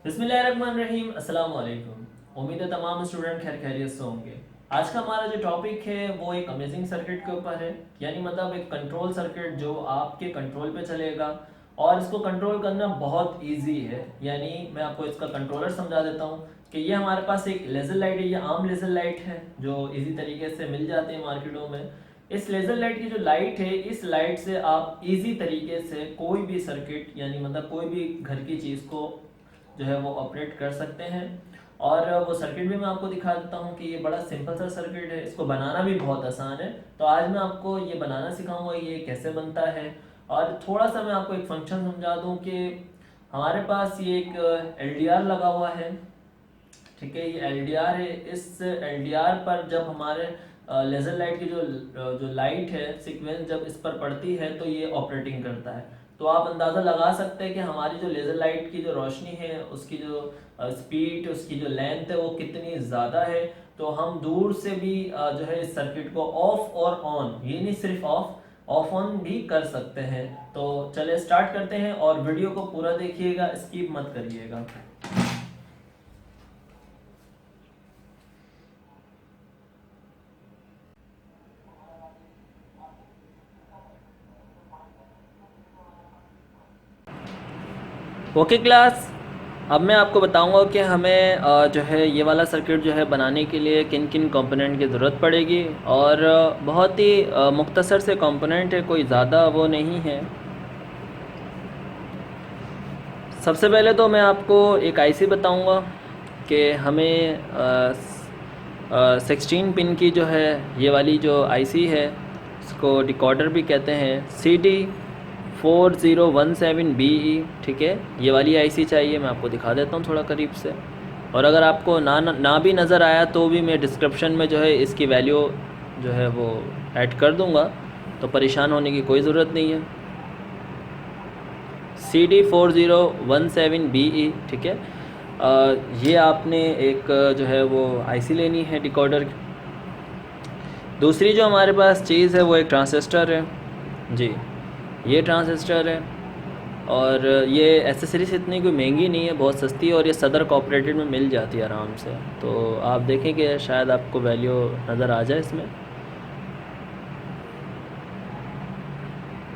बिस्मिल्लाहिर्रहमानिर्रहीम, अस्सलाम वालेकुम। उम्मीद है तमाम स्टूडेंट खैर खैरियत से होंगे। आज का हमारा जो टॉपिक है वो एक अमेजिंग सर्किट के ऊपर है, यानी मतलब एक कंट्रोल सर्किट जो आपके कंट्रोल पे चलेगा और इसको कंट्रोल करना बहुत इजी है। यानी मैं आपको इसका कंट्रोलर समझा देता हूँ कि ये हमारे पास एक लेज़र लाइट है, ये आम लेज़र लाइट है जो इजी तरीके से मिल जाती है मार्केटों में। इस लेज़र लाइट की जो लाइट है, इस लाइट से आप इजी तरीके से कोई भी सर्किट यानी मतलब कोई भी घर की चीज़ को जो है वो ऑपरेट कर सकते हैं। और वो सर्किट भी मैं आपको दिखा देता हूँ कि ये बड़ा सिंपल सा सर्किट है, इसको बनाना भी बहुत आसान है। तो आज मैं आपको ये बनाना सिखाऊंगा, ये कैसे बनता है। और थोड़ा सा मैं आपको एक फंक्शन समझा दूँ कि हमारे पास ये एक LDR लगा हुआ है। ठीक है, ये LDR है। इस LDR पर जब हमारे लेज़र लाइट की जो लाइट है सीक्वेंस जब इस पर पड़ती है तो ये ऑपरेटिंग करता है। तो आप अंदाज़ा लगा सकते हैं कि हमारी जो लेज़र लाइट की जो रोशनी है उसकी जो स्पीड, उसकी जो लेंथ है वो कितनी ज़्यादा है। तो हम दूर से भी जो है इस सर्किट को ऑफ और ऑन, ये नहीं सिर्फ ऑफ ऑन भी कर सकते हैं। तो चले स्टार्ट करते हैं और वीडियो को पूरा देखिएगा, स्किप मत करिएगा। ओके क्लास, अब मैं आपको बताऊंगा कि हमें जो है ये वाला सर्किट जो है बनाने के लिए किन किन कंपोनेंट की ज़रूरत पड़ेगी। और बहुत ही मुख्तसर से कंपोनेंट है, कोई ज़्यादा वो नहीं है। सबसे पहले तो मैं आपको एक आईसी बताऊंगा कि हमें 16 पिन की जो है ये वाली जो आईसी है इसको डिकोडर भी कहते हैं, CD4017BE। ठीक है, ये वाली आईसी चाहिए। मैं आपको दिखा देता हूँ थोड़ा करीब से। और अगर आपको ना भी नज़र आया तो भी मैं डिस्क्रिप्शन में जो है इसकी वैल्यू जो है वो ऐड कर दूँगा, तो परेशान होने की कोई ज़रूरत नहीं है। CD4017BE। ठीक है, ये आपने एक जो है वो आईसी लेनी है डिकोडर। दूसरी जो हमारे पास चीज़ है वो एक ट्रांजिस्टर है जी, ये ट्रांजिस्टर है। और ये एसेसरीज इतनी कोई महंगी नहीं है, बहुत सस्ती है और ये सदर कोऑपरेटिव में मिल जाती है आराम से। तो आप देखें कि शायद आपको वैल्यू नज़र आ जाए इसमें।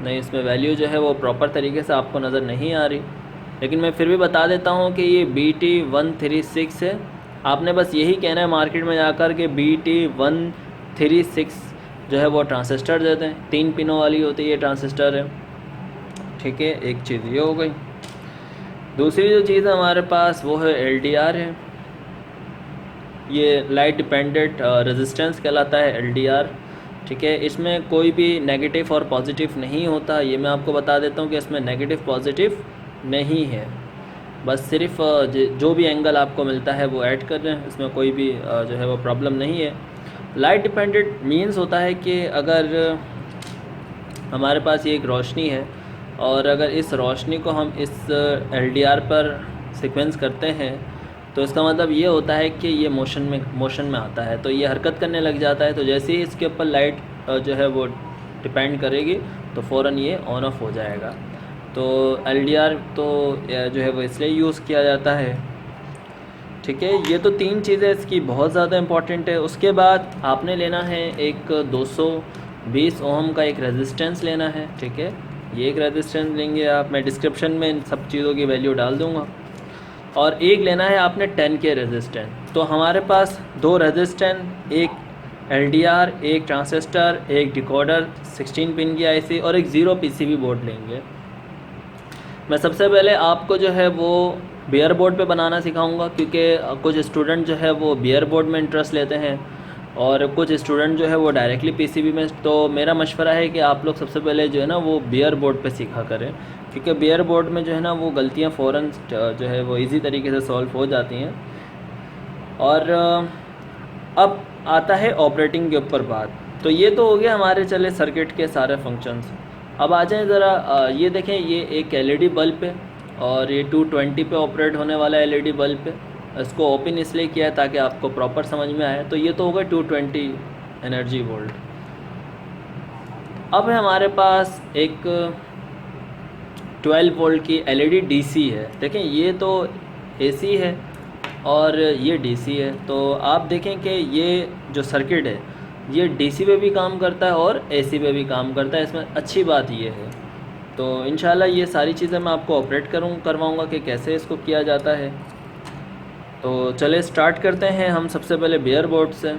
नहीं, इसमें वैल्यू जो है वो प्रॉपर तरीके से आपको नज़र नहीं आ रही, लेकिन मैं फिर भी बता देता हूँ कि ये BT136 है। आपने बस यही कहना है मार्केट में जाकर के BT136 जो है वो ट्रांजिस्टर देते हैं, 3 पिनों वाली होती है ये ट्रांजिस्टर है। ठीक है, एक चीज़ ये हो गई। दूसरी जो चीज़ हमारे पास वो है LDR है। ये लाइट डिपेंडेंट रेजिस्टेंस कहलाता है LDR। ठीक है, इसमें कोई भी नेगेटिव और पॉजिटिव नहीं होता, ये मैं आपको बता देता हूँ कि इसमें नेगेटिव पॉजिटिव नहीं है। बस सिर्फ जो भी एंगल आपको मिलता है वो ऐड कर लें, इसमें कोई भी जो है वो प्रॉब्लम नहीं है। लाइट डिपेंडेंट मींस होता है कि अगर हमारे पास ये एक रोशनी है और अगर इस रोशनी को हम इस LDR पर सीक्वेंस करते हैं तो इसका मतलब ये होता है कि ये मोशन में आता है, तो ये हरकत करने लग जाता है। तो जैसे ही इसके ऊपर लाइट जो है वो डिपेंड करेगी तो फ़ौरन ये ऑन ऑफ हो जाएगा। तो LDR तो जो है वो इसलिए यूज़ किया जाता है। ठीक है, ये तो 3 चीज़ें इसकी बहुत ज़्यादा इम्पॉर्टेंट है। उसके बाद आपने लेना है एक 220 ओम का एक रेजिस्टेंस लेना है। ठीक है, ये एक रेजिस्टेंस लेंगे आप, मैं डिस्क्रिप्शन में इन सब चीज़ों की वैल्यू डाल दूँगा। और एक लेना है आपने 10K रेजिस्टेंस। तो हमारे पास 2 रेजिस्टेंस, एक LDR, एक ट्रांजिस्टर, एक डिकोडर, 16 पिन की आईसी और एक 0 PCB बोर्ड लेंगे। मैं सबसे पहले आपको जो है वो बियर बोर्ड पे बनाना सिखाऊंगा, क्योंकि कुछ स्टूडेंट जो है वो बियर बोर्ड में इंटरेस्ट लेते हैं और कुछ स्टूडेंट जो है वो डायरेक्टली PCB में। तो मेरा मशवरा है कि आप लोग सबसे पहले जो है ना वो बियर बोर्ड पे सीखा करें, क्योंकि बियर बोर्ड में जो है ना वो गलतियाँ फ़ौरन जो है वो इजी तरीके से सॉल्व हो जाती हैं। और अब आता है ऑपरेटिंग के ऊपर बात। तो ये तो हो गया हमारे चले सर्किट के सारे फंक्शंस। अब आ जाएँ ज़रा, ये देखें, ये एक LED बल्ब है और ये 220 पे ऑपरेट होने वाला LED बल्ब है। इसको ओपन इसलिए किया है ताकि आपको प्रॉपर समझ में आए। तो ये तो होगा 220 एनर्जी वोल्ट। अब है हमारे पास एक 12 वोल्ट की LED DC है। देखें, ये तो AC है और ये DC है। तो आप देखें कि ये जो सर्किट है ये DC पे भी काम करता है और AC पे भी काम करता है। इसमें अच्छी बात ये है। तो इंशाल्लाह ये सारी चीज़ें मैं आपको ऑपरेट करवाऊँगा कि कैसे इसको किया जाता है। तो चले स्टार्ट करते हैं हम सबसे पहले बेयर बोर्ड से।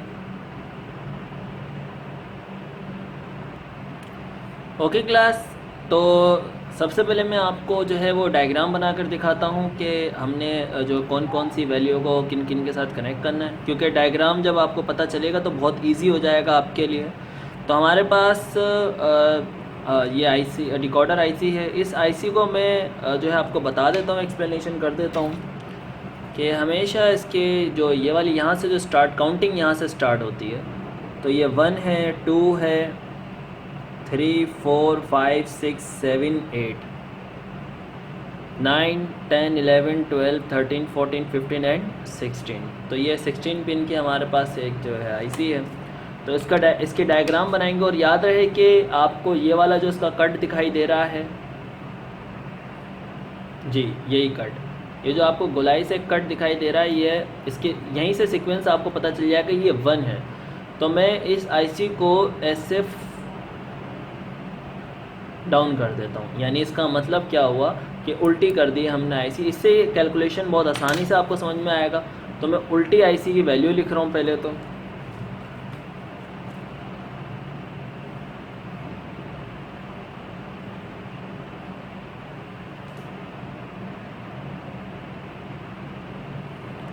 ओके क्लास, तो सबसे पहले मैं आपको जो है वो डायग्राम बनाकर दिखाता हूँ कि हमने जो कौन कौन सी वैल्यू को किन किन के साथ कनेक्ट करना है, क्योंकि डायग्राम जब आपको पता चलेगा तो बहुत इजी हो जाएगा आपके लिए। तो हमारे पास ये आईसी डिकोडर आईसी है। इस आईसी को मैं जो है आपको बता देता हूँ, एक्सप्लेनेशन कर देता हूँ कि हमेशा इसके जो ये वाली यहाँ से जो स्टार्ट काउंटिंग यहाँ से स्टार्ट होती है, तो ये 1 है, 2 है, 3, 4, 5, 6, 7, 8, 9, 10, 11, 12, 13, 14, 15 एंड 16। तो ये 16 पिन की हमारे पास एक जो है आईसी है। तो इसके डायग्राम बनाएंगे और याद रहे कि आपको ये वाला जो इसका कट दिखाई दे रहा है जी, यही कट, ये जो आपको गोलाई से कट दिखाई दे रहा है, ये इसके यहीं से सीक्वेंस आपको पता चल जाएगा ये 1 है। तो मैं इस आईसी को ऐसे डाउन कर देता हूँ, यानी इसका मतलब क्या हुआ कि उल्टी कर दी हमने आईसी। इससे कैलकुलेशन बहुत आसानी से आपको समझ में आएगा। तो मैं उल्टी आईसी की वैल्यू लिख रहा हूँ पहले। तो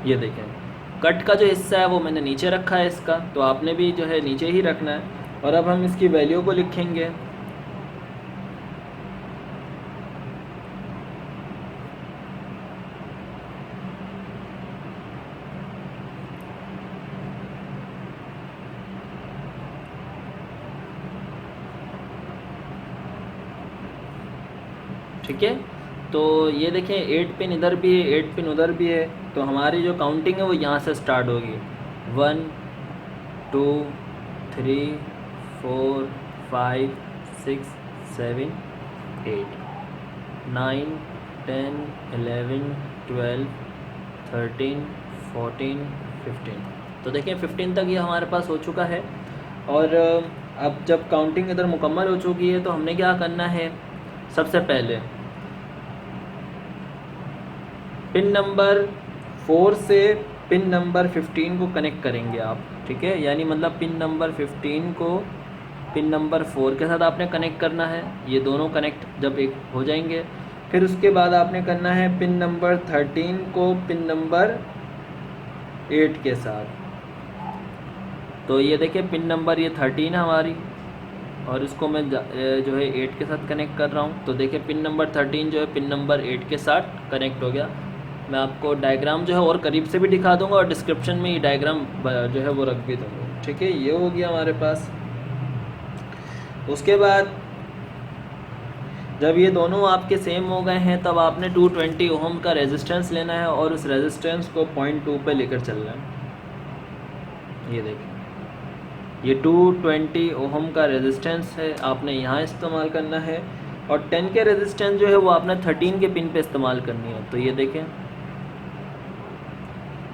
ये देखें, कट का जो हिस्सा है वो मैंने नीचे रखा है इसका, तो आपने भी जो है नीचे ही रखना है। और अब हम इसकी वैल्यू को लिखेंगे। ठीक है, तो ये देखें 8 पिन इधर भी है, 8 पिन उधर भी है। तो हमारी जो काउंटिंग है वो यहाँ से स्टार्ट होगी। 1, 2, 3, 4, 5, 6, 7, 8, 9, 10, 11, 12, 13, 14, 15। तो देखिए 15 तक ये हमारे पास हो चुका है। और अब जब काउंटिंग इधर मुकम्मल हो चुकी है तो हमने क्या करना है, सबसे पहले पिन नंबर 4 से पिन नंबर 15 को कनेक्ट करेंगे आप। ठीक है, यानी मतलब पिन नंबर 15 को पिन नंबर 4 के साथ आपने कनेक्ट करना है। ये दोनों कनेक्ट जब एक हो जाएंगे, फिर उसके बाद आपने करना है पिन नंबर 13 को पिन नंबर 8 के साथ। तो ये देखिए पिन नंबर ये 13 है हमारी, और इसको मैं जो है 8 के साथ कनेक्ट कर रहा हूँ। तो देखिए पिन नंबर 13 जो है पिन नंबर 8 के साथ कनेक्ट हो गया। मैं आपको डायग्राम जो है और करीब से भी दिखा दूंगा और डिस्क्रिप्शन में ये डायग्राम जो है वो रख भी दूँगा। ठीक है, ये हो गया हमारे पास। उसके बाद जब ये दोनों आपके सेम हो गए हैं तब आपने 220 ओम का रेजिस्टेंस लेना है और उस रेजिस्टेंस को 0.2 पे लेकर चलना है। ये देखिए ये 220 ओम का रेजिस्टेंस है, आपने यहाँ इस्तेमाल करना है। और 10 के रेजिस्टेंस जो है वो आपने 13 के पिन पे इस्तेमाल करनी है। तो ये देखें,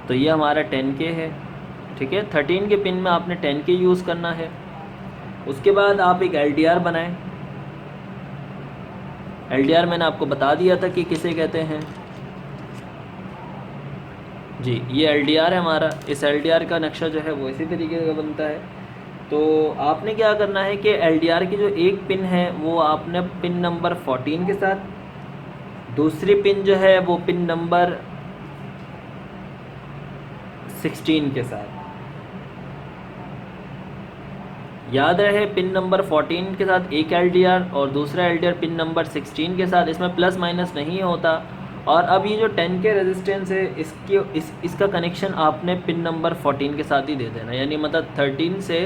तो ये हमारा 10 के है। ठीक है, 13 के पिन में आपने 10 के यूज़ करना है। उसके बाद आप एक LDR बनाएं। LDR मैंने आपको बता दिया था कि किसे कहते हैं जी, ये LDR है हमारा। इस LDR का नक्शा जो है वो इसी तरीके का बनता है। तो आपने क्या करना है कि LDR की जो एक पिन है वो आपने पिन नंबर 14 के साथ, दूसरी पिन जो है वो पिन नंबर 16 के साथ, याद रहे पिन नंबर 14 के साथ एक LDR और दूसरा LDR पिन नंबर 16 के साथ, इसमें प्लस माइनस नहीं होता। और अब ये जो 10 के रेजिस्टेंस है इसका कनेक्शन आपने पिन नंबर 14 के साथ ही दे देना, यानी मतलब 13 से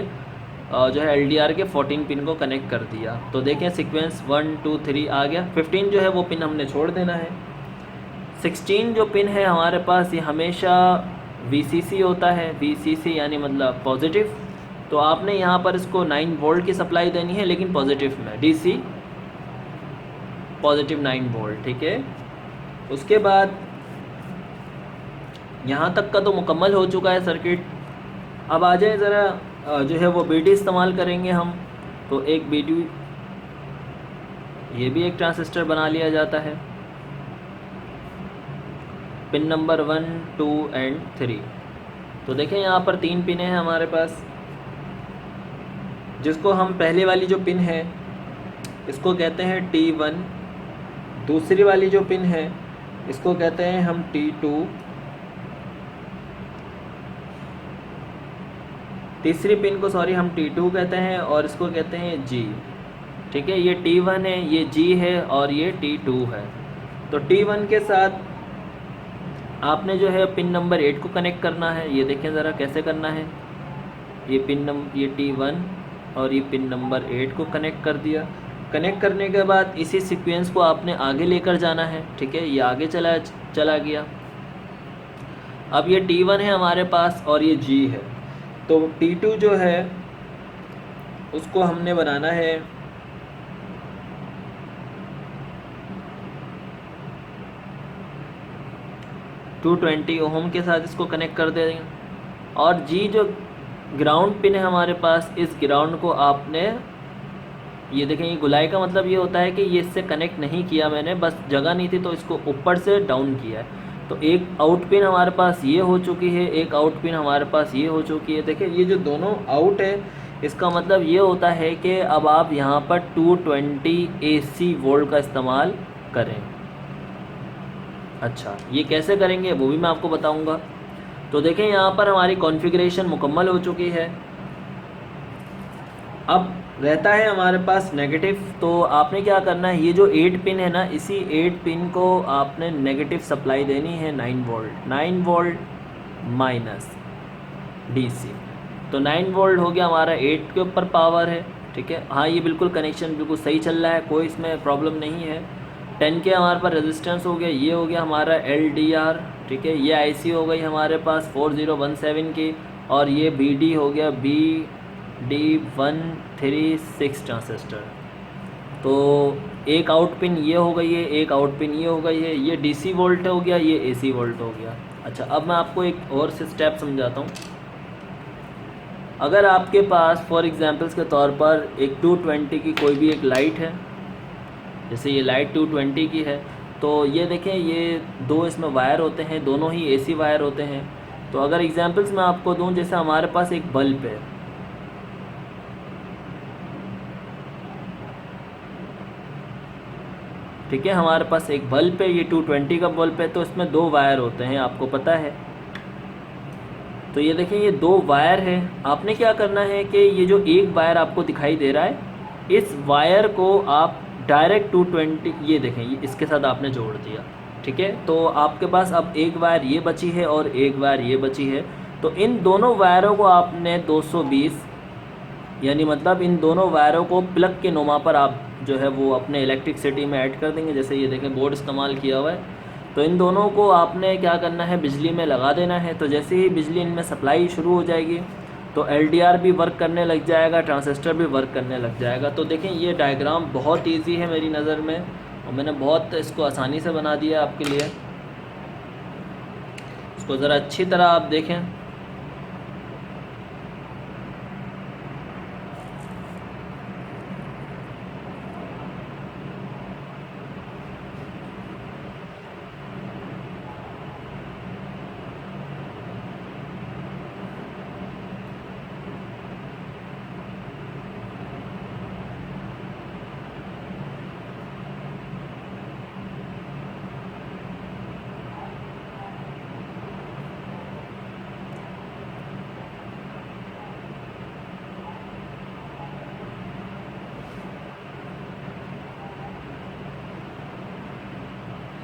जो है LDR के 14 पिन को कनेक्ट कर दिया। तो देखें सीक्वेंस 1 2 3 आ गया। 15 जो है वो पिन हमने छोड़ देना है। 16 जो पिन है हमारे पास ये हमेशा VCC होता है, VCC यानी मतलब पॉजिटिव। तो आपने यहाँ पर इसको 9 वोल्ट की सप्लाई देनी है, लेकिन पॉजिटिव में, DC पॉजिटिव 9 वोल्ट। ठीक है, उसके बाद यहाँ तक का तो मुकम्मल हो चुका है सर्किट। अब आ जाए ज़रा जो है वो BD इस्तेमाल करेंगे हम। तो एक BD, ये भी एक ट्रांजिस्टर बना लिया जाता है, पिन नंबर 1, 2 एंड 3। तो देखें यहाँ पर 3 पिनें हैं हमारे पास, जिसको हम पहले वाली जो पिन है इसको कहते हैं T1, दूसरी वाली जो पिन है इसको कहते हैं हम T2, तीसरी पिन को हम T2 कहते हैं और इसको कहते हैं G। ठीक है, ये T1 है, ये G है और ये T2 है। तो T1 के साथ आपने जो है पिन नंबर 8 को कनेक्ट करना है। ये देखें ज़रा कैसे करना है। ये ये T1 और ये पिन नंबर 8 को कनेक्ट कर दिया। कनेक्ट करने के बाद इसी सीक्वेंस को आपने आगे लेकर जाना है। ठीक है, ये आगे चला गया। अब ये T1 है हमारे पास और ये G है। तो T2 जो है उसको हमने बनाना है 220 ओम के साथ, इसको कनेक्ट कर देंगे। और G जो ग्राउंड पिन है हमारे पास, इस ग्राउंड को आपने, ये देखें ये गुलाई का मतलब ये होता है कि ये इससे कनेक्ट नहीं किया मैंने, बस जगह नहीं थी तो इसको ऊपर से डाउन किया है। तो एक आउट पिन हमारे पास ये हो चुकी है, एक आउट पिन हमारे पास ये हो चुकी है। देखिए ये जो दोनों आउट है इसका मतलब ये होता है कि अब आप यहाँ पर 220 AC वोल्ट का इस्तेमाल करें। अच्छा, ये कैसे करेंगे वो भी मैं आपको बताऊंगा। तो देखें यहाँ पर हमारी कॉन्फ़िगरेशन मुकम्मल हो चुकी है। अब रहता है हमारे पास नेगेटिव। तो आपने क्या करना है, ये जो 8 पिन है ना, इसी 8 पिन को आपने नेगेटिव सप्लाई देनी है 9 वोल्ट माइनस DC। तो 9 वोल्ट हो गया हमारा, 8 के ऊपर पावर है। ठीक है, हाँ ये बिल्कुल कनेक्शन बिल्कुल सही चल रहा है, कोई इसमें प्रॉब्लम नहीं है। 10 के हमारे पास रेजिस्टेंस हो गया, ये हो गया हमारा LDR। ठीक है, ये IC हो गई हमारे पास 4017 की, और ये BD हो गया BD136 ट्रांजिस्टर। तो एक आउट पिन ये हो गई है, एक आउट पिन ये हो गई है, ये DC वोल्ट हो गया, ये AC वोल्ट हो गया। अच्छा, अब मैं आपको एक और से स्टेप समझाता हूँ। अगर आपके पास फॉर एग्जांपल्स के तौर पर एक 220 की कोई भी एक लाइट है, जैसे ये लाइट 220 की है, तो ये देखें ये दो इसमें वायर होते हैं, दोनों ही AC वायर होते हैं। तो अगर एग्जांपल्स मैं आपको दूं, जैसे हमारे पास एक बल्ब है, ठीक है, हमारे पास एक बल्ब है, ये 220 का बल्ब है, तो इसमें 2 वायर होते हैं, आपको पता है। तो ये देखें ये 2 वायर है। आपने क्या करना है कि ये जो एक वायर आपको दिखाई दे रहा है, इस वायर को आप डायरेक्ट 220, ये देखें ये इसके साथ आपने जोड़ दिया। ठीक है, तो आपके पास अब एक वायर ये बची है और एक वायर ये बची है। तो इन दोनों वायरों को आपने 220, यानी मतलब इन दोनों वायरों को प्लग के नुमा पर आप जो है वो अपने इलेक्ट्रिसिटी में ऐड कर देंगे। जैसे ये देखें बोर्ड इस्तेमाल किया हुआ है, तो इन दोनों को आपने क्या करना है, बिजली में लगा देना है। तो जैसे ही बिजली इनमें सप्लाई शुरू हो जाएगी तो LDR भी वर्क करने लग जाएगा, ट्रांजिस्टर भी वर्क करने लग जाएगा। तो देखें ये डायग्राम बहुत इजी है मेरी नज़र में, और मैंने बहुत इसको आसानी से बना दिया आपके लिए। इसको ज़रा अच्छी तरह आप देखें।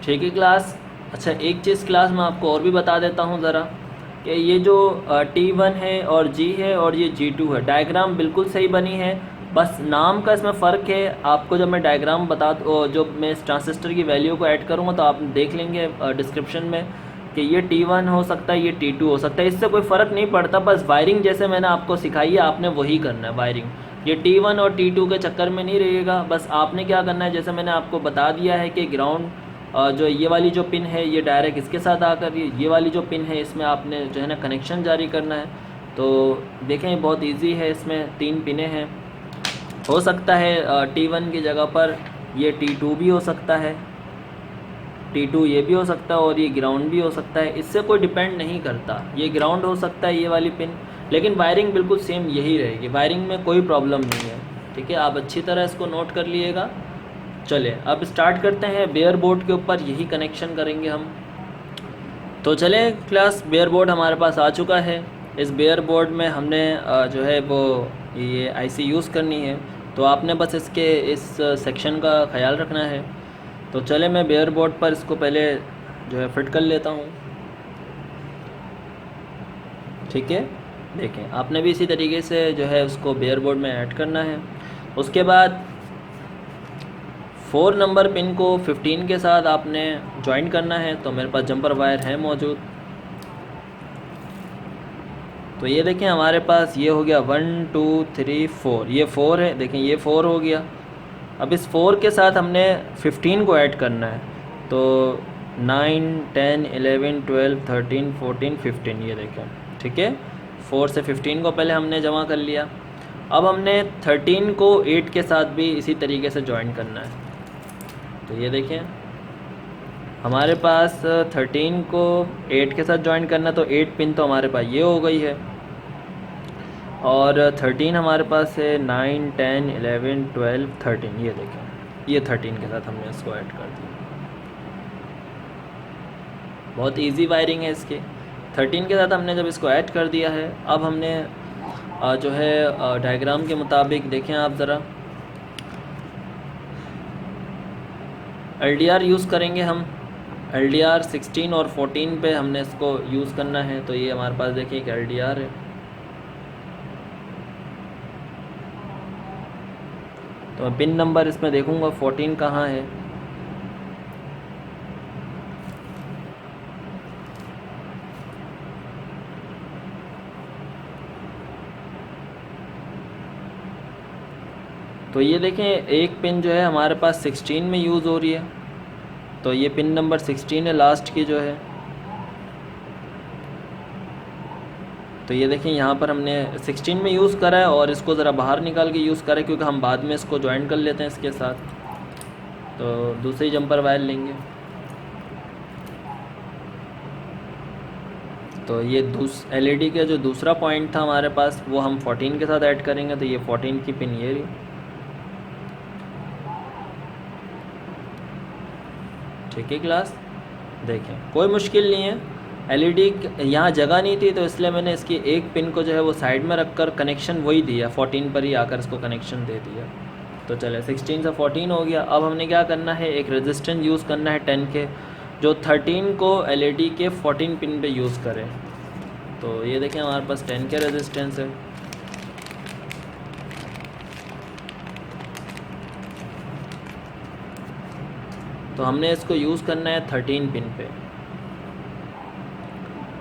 ठीक है क्लास। अच्छा, एक चीज़ क्लास मैं आपको और भी बता देता हूँ ज़रा, कि ये जो T1 है और G है और ये G2 है, डायग्राम बिल्कुल सही बनी है, बस नाम का इसमें फ़र्क है। आपको जब मैं डायग्राम जो मैं इस ट्रांजिस्टर की वैल्यू को ऐड करूँगा तो आप देख लेंगे डिस्क्रिप्शन में कि ये T1 हो सकता है, ये T2 हो सकता है, इससे कोई फ़र्क नहीं पड़ता। बस वायरिंग जैसे मैंने आपको सिखाई है आपने वही करना है वायरिंग। ये T1 और T2 के चक्कर में नहीं रहेगा। बस आपने क्या करना है, जैसे मैंने आपको बता दिया है कि ग्राउंड जो ये वाली जो पिन है ये डायरेक्ट इसके साथ आकर ये वाली जो पिन है इसमें आपने जो है ना कनेक्शन जारी करना है। तो देखें बहुत इजी है, इसमें 3 पिनें हैं। हो सकता है T1 की जगह पर ये T2 भी हो सकता है, T2 ये भी हो सकता है और ये ग्राउंड भी हो सकता है, इससे कोई डिपेंड नहीं करता। ये ग्राउंड हो सकता है ये वाली पिन, लेकिन वायरिंग बिल्कुल सेम यही रहेगी, वायरिंग में कोई प्रॉब्लम नहीं है। ठीक है, आप अच्छी तरह इसको नोट कर लिएगा। चले अब स्टार्ट करते हैं। बेयर बोर्ड के ऊपर यही कनेक्शन करेंगे हम। तो चले क्लास, बेयर बोर्ड हमारे पास आ चुका है। इस बेयर बोर्ड में हमने जो है वो ये आईसी यूज़ करनी है, तो आपने बस इसके इस सेक्शन का ख्याल रखना है। तो चले मैं बेयर बोर्ड पर इसको पहले जो है फिट कर लेता हूँ। ठीक है, देखें आपने भी इसी तरीके से जो है उसको बेयर बोर्ड में ऐड करना है। उसके बाद 4 नंबर पिन को 15 के साथ आपने ज्वाइन करना है। तो मेरे पास जंपर वायर है मौजूद। तो ये देखें हमारे पास ये हो गया 1 2 3 4, ये 4 है, देखें ये 4 हो गया। अब इस 4 के साथ हमने 15 को ऐड करना है। तो 9 10 11 12 13 14 15, ये देखें। ठीक है, 4 से 15 को पहले हमने जमा कर लिया। अब हमने 13 को 8 के साथ भी इसी तरीके से ज्वाइन करना है। तो ये देखें हमारे पास 13 को 8 के साथ ज्वाइन करना, तो 8 पिन तो हमारे पास ये हो गई है। और 13 हमारे पास है 9 10 11 12 13, ये देखें ये 13 के साथ हमने इसको ऐड कर दिया। बहुत इजी वायरिंग है इसकी। 13 के साथ हमने जब इसको ऐड कर दिया है, अब हमने जो है डायग्राम के मुताबिक देखें आप ज़रा, LDR यूज़ करेंगे हम। LDR 16 और 14 पे हमने इसको यूज़ करना है। तो ये हमारे पास देखिए एक LDR है। तो मैं पिन नंबर इसमें देखूंगा 14 कहाँ है। तो ये देखें एक पिन जो है हमारे पास 16 में यूज़ हो रही है। तो ये पिन नंबर 16 है लास्ट की जो है। तो ये देखें यहाँ पर हमने 16 में यूज़ करा है और इसको ज़रा बाहर निकाल के यूज़ करें, क्योंकि हम बाद में इसको ज्वाइन कर लेते हैं इसके साथ। तो दूसरी जंपर वायर लेंगे। तो ये LED का जो दूसरा पॉइंट था हमारे पास, वो हम 14 के साथ ऐड करेंगे। तो ये 14 की पिन ये रही। ठीक है क्लास, देखें कोई मुश्किल नहीं है। LED यहाँ जगह नहीं थी, तो इसलिए मैंने इसकी एक पिन को जो है वो साइड में रखकर कनेक्शन वही दिया, 14 पर ही आकर इसको कनेक्शन दे दिया। तो चले 16 से 14 हो गया। अब हमने क्या करना है, एक रेजिस्टेंस यूज़ करना है 10 के, जो 13 को LED के 14 पिन पे यूज़ करें। तो ये देखें हमारे पास 10 के रेजिस्टेंस है। तो हमने इसको यूज़ करना है 13 पिन पे।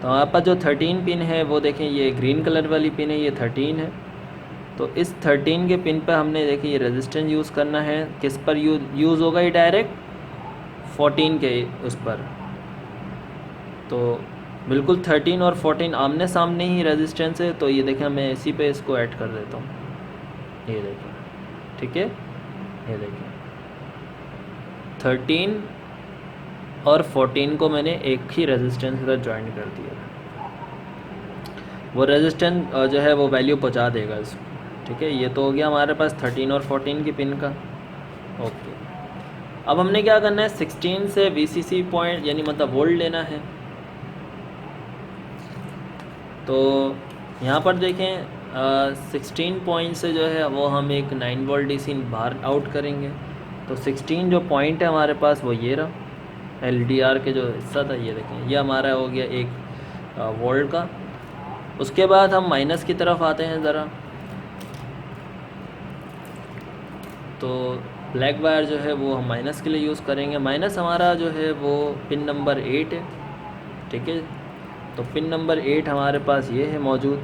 तो हमारे पास जो 13 पिन है वो देखें ये ग्रीन कलर वाली पिन है, ये 13 है। तो इस 13 के पिन पर हमने देखिए ये रेजिस्टेंस यूज़ करना है। किस पर यूज़ होगा, ये डायरेक्ट 14 के उस पर। तो बिल्कुल 13 और 14 आमने सामने ही रेजिस्टेंस है। तो ये देखें मैं इसी पे इसको ऐड कर देता हूँ। ये देखें, ठीक है, ये देखें 13 और 14 को मैंने एक ही रेजिस्टेंस के साथ ज्वाइन कर दिया। वो रेजिस्टेंस जो है वो वैल्यू पहुंचा देगा इसको। ठीक है, ये तो हो गया हमारे पास 13 और 14 की पिन का। ओके, अब हमने क्या करना है, 16 से VCC पॉइंट यानी मतलब वोल्ट लेना है। तो यहाँ पर देखें 16 पॉइंट से जो है वो हम एक 9 वोल्ट DC बाहर आउट करेंगे। तो 16 जो पॉइंट है हमारे पास वो ये रहा, LDR के जो हिस्सा था ये देखें, ये हमारा हो गया 1 वोल्ट का। उसके बाद हम माइनस की तरफ आते हैं ज़रा। तो ब्लैक वायर जो है वो हम माइनस के लिए यूज़ करेंगे। माइनस हमारा जो है वो पिन नंबर 8 है। ठीक है, तो पिन नंबर 8 हमारे पास ये है मौजूद।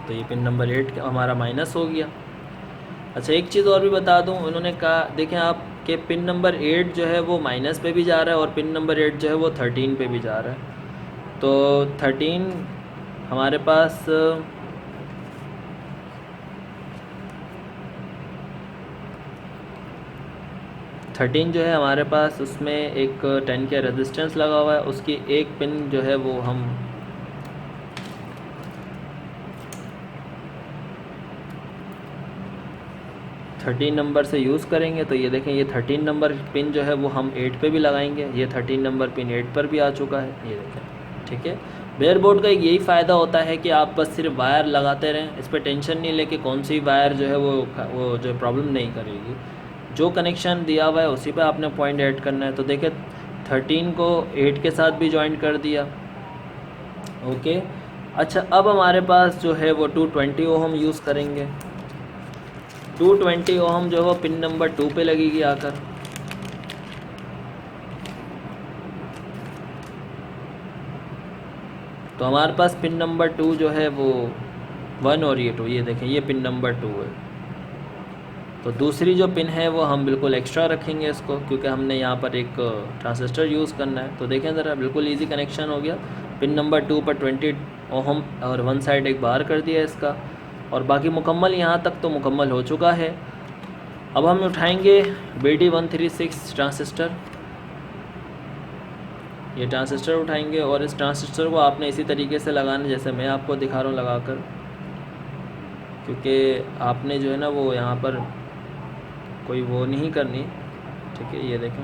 तो ये पिन नंबर 8 हमारा माइनस हो गया। अच्छा, एक चीज़ और भी बता दूं, उन्होंने कहा देखें आप कि पिन नंबर 8 जो है वो माइनस पे भी जा रहा है और पिन नंबर 8 जो है वो 13 पे भी जा रहा है। तो 13 हमारे पास 13 जो है हमारे पास उसमें एक 10 का रेजिस्टेंस लगा हुआ है, उसकी एक पिन जो है वो हम थर्टीन नंबर से यूज़ करेंगे। तो ये देखें, ये 13 नंबर पिन जो है वो हम 8 पे भी लगाएंगे। ये 13 नंबर पिन 8 पर भी आ चुका है, ये देखें, ठीक है। बेयर बोर्ड का यही फ़ायदा होता है कि आप बस सिर्फ वायर लगाते रहें, इस पर टेंशन नहीं लेके कौन सी वायर जो है वो जो प्रॉब्लम नहीं करेगी। जो कनेक्शन दिया हुआ है उसी पे आपने पॉइंट ऐड करना है। तो देखिए 13 को 8 के साथ भी ज्वाइन कर दिया, ओके। अच्छा, अब हमारे पास जो है वो 220 ओहम यूज़ करेंगे। 220 ओहम जो है पिन नंबर 2 पे लगेगी आकर। तो हमारे पास पिन नंबर 2 जो है वो 1 और ये 2, ये देखें, ये पिन नंबर 2 है। तो दूसरी जो पिन है वो हम बिल्कुल एक्स्ट्रा रखेंगे इसको, क्योंकि हमने यहाँ पर एक ट्रांजिस्टर यूज़ करना है। तो देखें ज़रा, बिल्कुल इजी कनेक्शन हो गया। पिन नंबर 2 पर 20 ओहम और वन साइड एक बाहर कर दिया इसका, और बाकी मुकम्मल यहाँ तक तो मुकम्मल हो चुका है। अब हम उठाएंगे BD136 ट्रांजिस्टर, ये ट्रांजिस्टर उठाएंगे और इस ट्रांजिस्टर को आपने इसी तरीके से लगाना जैसे मैं आपको दिखा रहा हूँ लगाकर, क्योंकि आपने जो है ना वो यहाँ पर कोई वो नहीं करनी, ठीक है। ये देखें,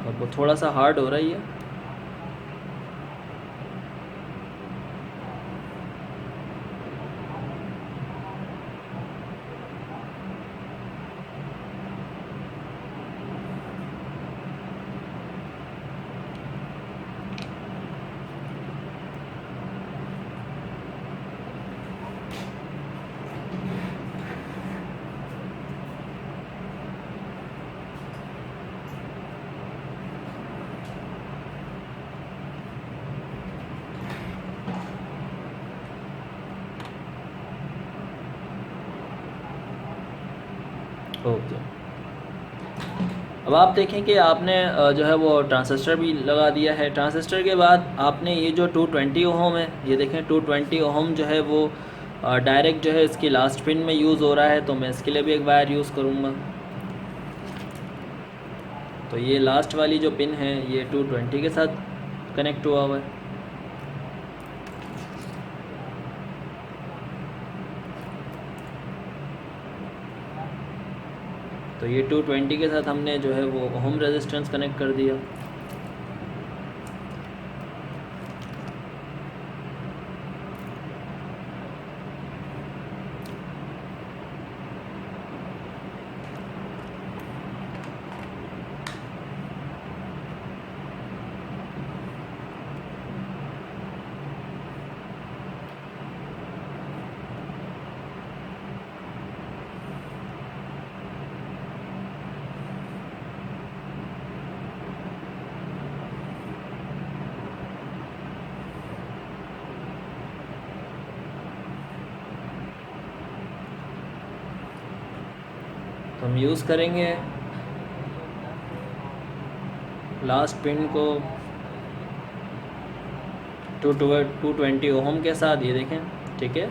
अब वो थोड़ा सा हार्ड हो रहा है ये। ओके, अब आप देखें कि आपने जो है वो ट्रांजिस्टर भी लगा दिया है। ट्रांजिस्टर के बाद आपने ये जो 220 ओहम है, ये देखें 220 ओहम जो है वो डायरेक्ट जो है इसकी लास्ट पिन में यूज़ हो रहा है। तो मैं इसके लिए भी एक वायर यूज़ करूँगा। तो ये लास्ट वाली जो पिन है ये 220 के साथ कनेक्ट हुआ हुआ है। तो ये 220 के साथ हमने जो है वो ओहम रेजिस्टेंस कनेक्ट कर दिया। तो हम यूज़ करेंगे लास्ट पिन को 220 ओहम के साथ, ये देखें, ठीक है।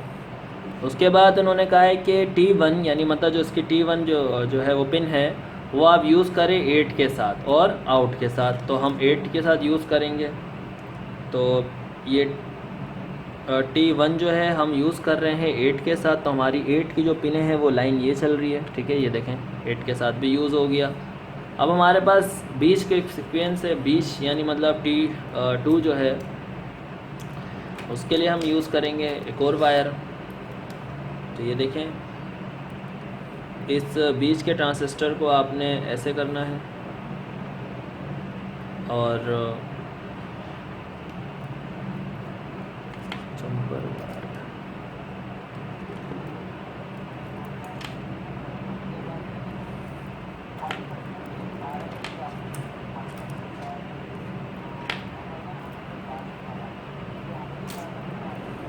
उसके बाद उन्होंने कहा है कि T1 यानी मतलब जो इसकी T1 जो है वो पिन है वो आप यूज़ करें 8 के साथ और आउट के साथ। तो हम 8 के साथ यूज़ करेंगे। तो ये T1 जो है हम यूज़ कर रहे हैं 8 के साथ। तो हमारी 8 की जो पिनें हैं वो लाइन ये चल रही है, ठीक है। ये देखें 8 के साथ भी यूज़ हो गया। अब हमारे पास 20 के सीक्वेंस है, 20 यानी मतलब T2 जो है उसके लिए हम यूज़ करेंगे एक और वायर। तो ये देखें, इस 20 के ट्रांजिस्टर को आपने ऐसे करना है और जंपर वायर,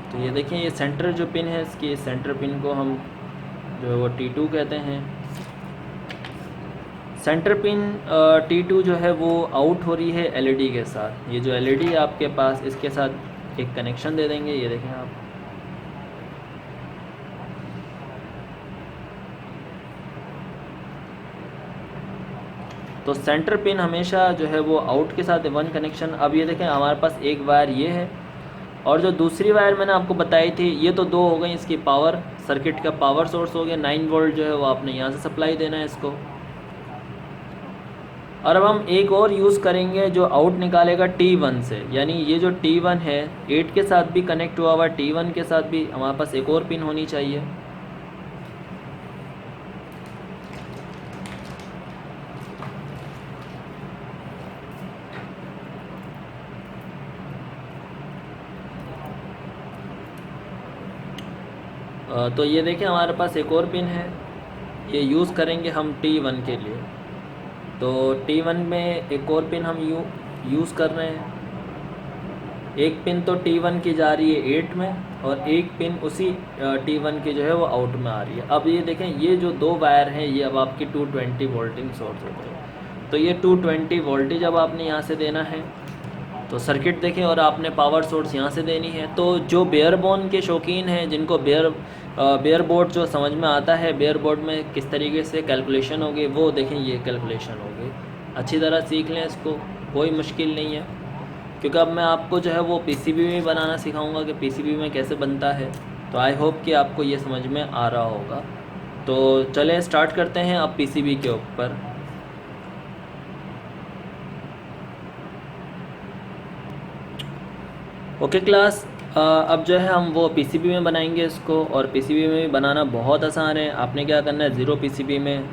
तो ये देखें ये सेंटर जो पिन है इसकी, सेंटर पिन को हम जो है वो T2 कहते हैं। सेंटर पिन T2 जो है वो आउट हो रही है LED के साथ। ये जो LED है आपके पास, इसके साथ एक कनेक्शन दे देंगे। ये देखें आप, तो सेंटर पिन हमेशा जो है वो आउट के साथ 1 कनेक्शन। अब ये देखें हमारे पास एक वायर ये है, और जो दूसरी वायर मैंने आपको बताई थी ये तो 2 हो गई। इसकी पावर, सर्किट का पावर सोर्स हो गया 9 वोल्ट जो है वो आपने यहाँ से सप्लाई देना है इसको। और अब हम एक और यूज़ करेंगे जो आउट निकालेगा T1 से, यानी ये जो T1 है 8 के साथ भी कनेक्ट हुआ हुआ, T1 के साथ भी हमारे पास एक और पिन होनी चाहिए। तो ये देखें हमारे पास एक और पिन है, ये यूज़ करेंगे हम T1 के लिए। तो T1 में एक और पिन हम यूज़ कर रहे हैं। एक पिन तो T1 की जा रही है 8 में, और एक पिन उसी T1 की जो है वो आउट में आ रही है। अब ये देखें ये जो 2 वायर हैं ये अब आपकी 220 वोल्टिंग सोर्स हो गई। तो ये 220 वोल्टेज अब आपने यहाँ से देना है। तो सर्किट देखें, और आपने पावर सोर्स यहाँ से देनी है। तो जो बेयर बोन के शौकीन हैं, जिनको बेयर बोर्ड जो समझ में आता है, बेयर बोर्ड में किस तरीके से कैलकुलेशन होगी, वो देखें ये कैलकुलेशन होगी। अच्छी तरह सीख लें इसको, कोई मुश्किल नहीं है, क्योंकि अब मैं आपको जो है वो PCB में बनाना सिखाऊंगा कि PCB में कैसे बनता है। तो आई होप कि आपको ये समझ में आ रहा होगा। तो चलें स्टार्ट करते हैं अब PCB के ऊपर। ओके क्लास, अब जो है हम वो PCB में बनाएंगे इसको, और PCB में भी बनाना बहुत आसान है। आपने क्या करना है, 0 PCB में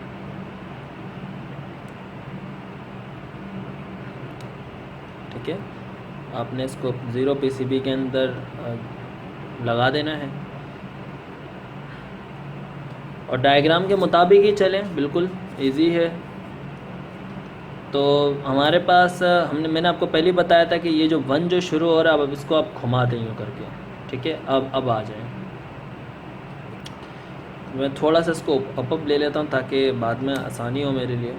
ठीक है, आपने इसको 0 PCB के अंदर लगा देना है, और डायग्राम के मुताबिक ही चलें, बिल्कुल इजी है। तो हमारे पास मैंने आपको पहले बताया था कि ये जो 1 जो शुरू हो रहा है, अब इसको आप घुमा दें यूँ करके, ठीक है। अब आ जाएं, मैं थोड़ा सा इसको अप ले लेता हूँ ताकि बाद में आसानी हो मेरे लिए।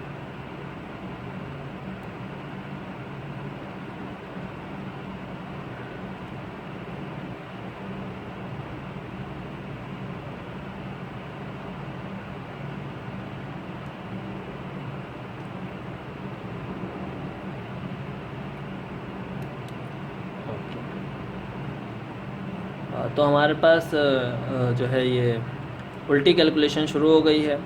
तो हमारे पास जो है ये उल्टी कैलकुलेशन शुरू हो गई है।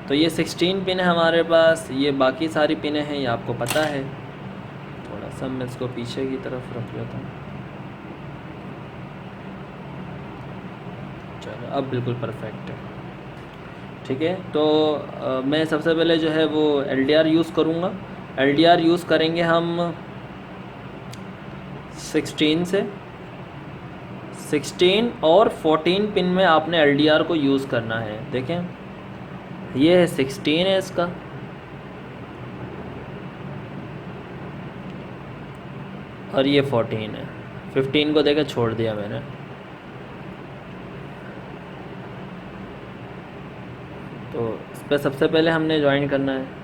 तो ये 16 पिन है हमारे पास, ये बाकी सारी पिनें हैं, ये आपको पता है। थोड़ा सा मैं इसको पीछे की तरफ रख लेता हूँ। चलो अब बिल्कुल परफेक्ट है, ठीक है। तो मैं सबसे पहले जो है वो LDR यूज़ करूँगा। LDR यूज़ करेंगे हम 16 से। 16 और 14 पिन में आपने LDR को यूज़ करना है। देखें ये है 16 है इसका, और ये 14 है। 15 को देखें छोड़ दिया मैंने। तो इस पर सबसे पहले हमने ज्वाइन करना है।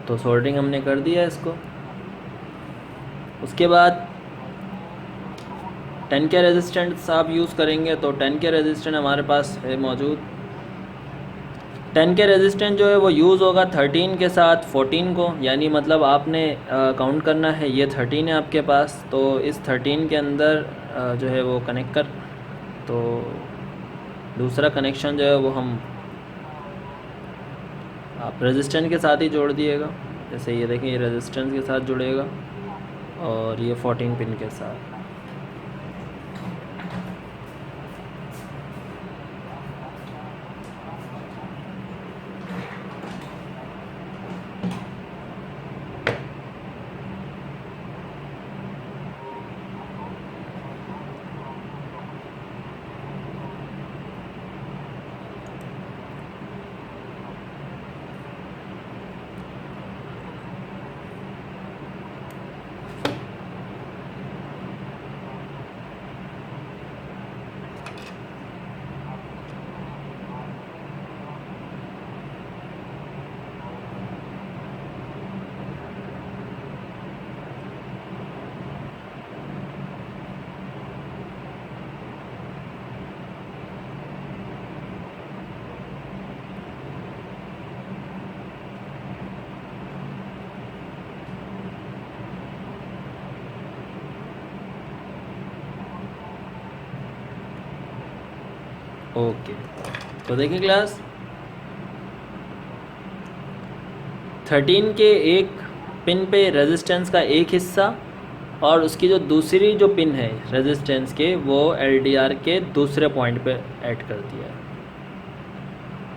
तो सोल्डरिंग हमने कर दिया इसको। उसके बाद 10K रेजिस्टेंस आप यूज़ करेंगे, तो 10K रेजिस्टेंस हमारे पास है मौजूद। 10 के रेजिस्टेंस जो है वो यूज़ होगा 13 के साथ 14 को, यानी मतलब आपने काउंट करना है, ये 13 है आपके पास, तो इस 13 के अंदर जो है वो कनेक्ट कर, तो दूसरा कनेक्शन जो है वो हम आप रेजिस्टेंस के साथ ही जोड़ दिएगा। जैसे ये देखें, ये रेजिस्टेंस के साथ जुड़ेगा और ये 14 पिन के साथ। ओके, तो देखिए क्लास, 13 के एक पिन पे रेजिस्टेंस का एक हिस्सा और उसकी जो दूसरी जो पिन है रेजिस्टेंस के, वो LDR के दूसरे पॉइंट पे ऐड कर दिया है।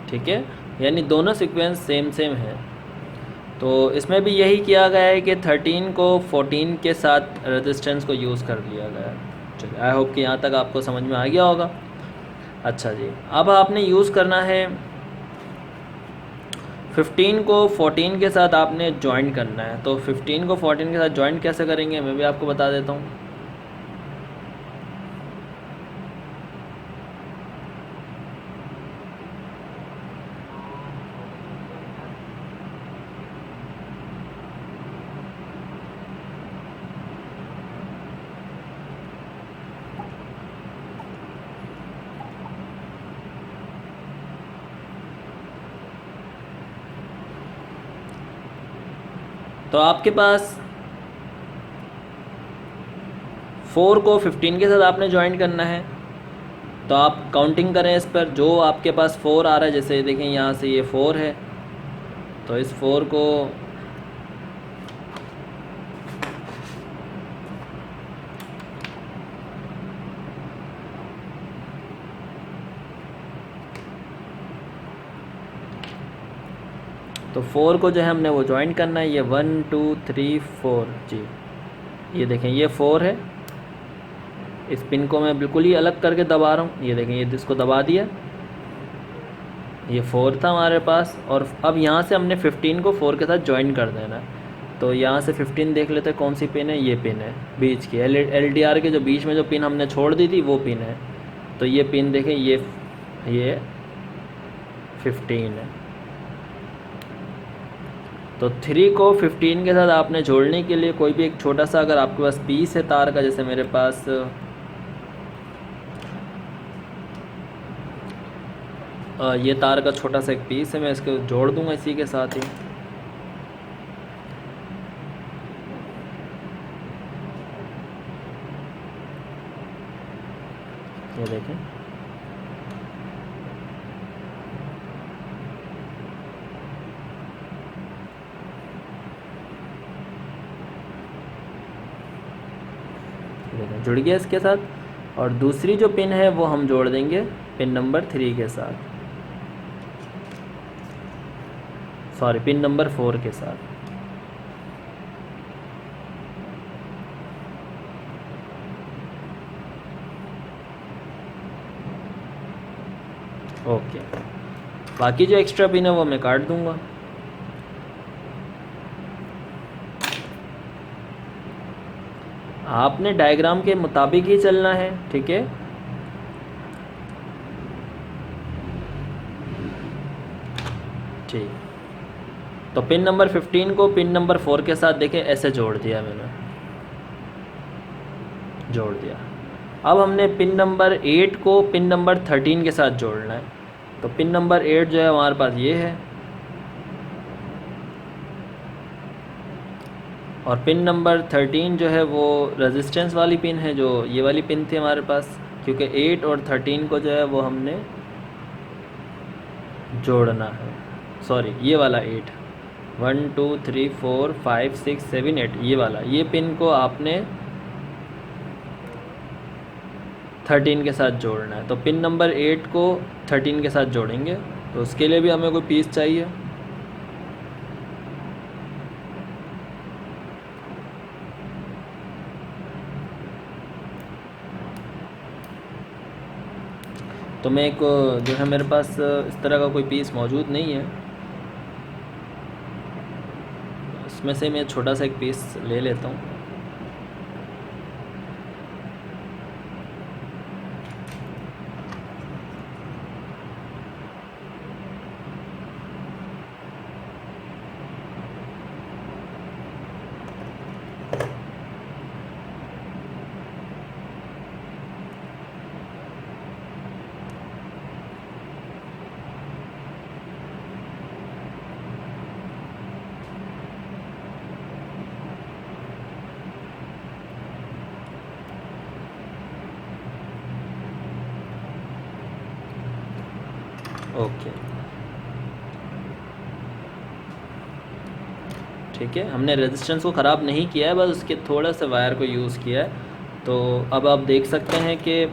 ठीक है, यानी दोनों सीक्वेंस सेम है। तो इसमें भी यही किया गया है कि 13 को 14 के साथ रेजिस्टेंस को यूज़ कर लिया गया है। चलिए, आई होप कि यहाँ तक आपको समझ में आ गया होगा। अच्छा जी, अब आपने यूज़ करना है 15 को 14 के साथ आपने ज्वाइन करना है। तो 15 को 14 के साथ ज्वाइन कैसे करेंगे मैं भी आपको बता देता हूँ। तो आपके पास 4 को 15 के साथ आपने ज्वाइन करना है। तो आप काउंटिंग करें इस पर, जो आपके पास 4 आ रहा है, जैसे देखें यहाँ से ये 4 है, तो इस 4 को तो 4 को जो है हमने वो ज्वाइन करना है। ये 1 2 3 4 जी, ये देखें ये 4 है। इस पिन को मैं बिल्कुल ही अलग करके दबा रहा हूँ। ये देखें, ये इसको दबा दिया, ये 4 था हमारे पास। और अब यहाँ से हमने 15 को 4 के साथ ज्वाइन कर देना है। तो यहाँ से 15 देख लेते हैं कौन सी पिन है। ये पिन है बीच की, LDR के जो बीच में जो पिन हमने छोड़ दी थी वो पिन है। तो ये पिन देखें, ये 15 है। तो 3 को 15 के साथ आपने जोड़ने के लिए कोई भी एक छोटा सा, अगर आपके पास पीस है तार का, जैसे मेरे पास ये तार का छोटा सा एक पीस है, मैं इसको जोड़ दूंगा इसी के साथ ही। ये देखें, जुड़ गया इसके साथ। और दूसरी जो पिन है वो हम जोड़ देंगे पिन नंबर 3 के साथ, सॉरी पिन नंबर 4 के साथ। ओके, बाकी जो एक्स्ट्रा पिन है वो मैं काट दूंगा। आपने डायग्राम के मुताबिक ही चलना है, ठीक है। ठीक, तो पिन नंबर 15 को पिन नंबर 4 के साथ देखें ऐसे जोड़ दिया मैंने, जोड़ दिया। अब हमने पिन नंबर 8 को पिन नंबर 13 के साथ जोड़ना है। तो पिन नंबर 8 जो है हमारे पास ये है, और पिन नंबर 13 जो है वो रेजिस्टेंस वाली पिन है, जो ये वाली पिन थी हमारे पास, क्योंकि 8 और 13 को जो है वो हमने जोड़ना है। सॉरी, ये वाला 8, 1 2 3 4 5 6 7 8, ये वाला, ये पिन को आपने 13 के साथ जोड़ना है। तो पिन नंबर 8 को 13 के साथ जोड़ेंगे, तो उसके लिए भी हमें कोई पीस चाहिए। तो मैं एक जो है मेरे पास इस तरह का कोई पीस मौजूद नहीं है, इसमें से मैं छोटा सा एक पीस ले लेता हूँ। ओके, ठीक है, हमने रेजिस्टेंस को ख़राब नहीं किया है, बस उसके थोड़ा सा वायर को यूज़ किया है। तो अब आप देख सकते हैं कि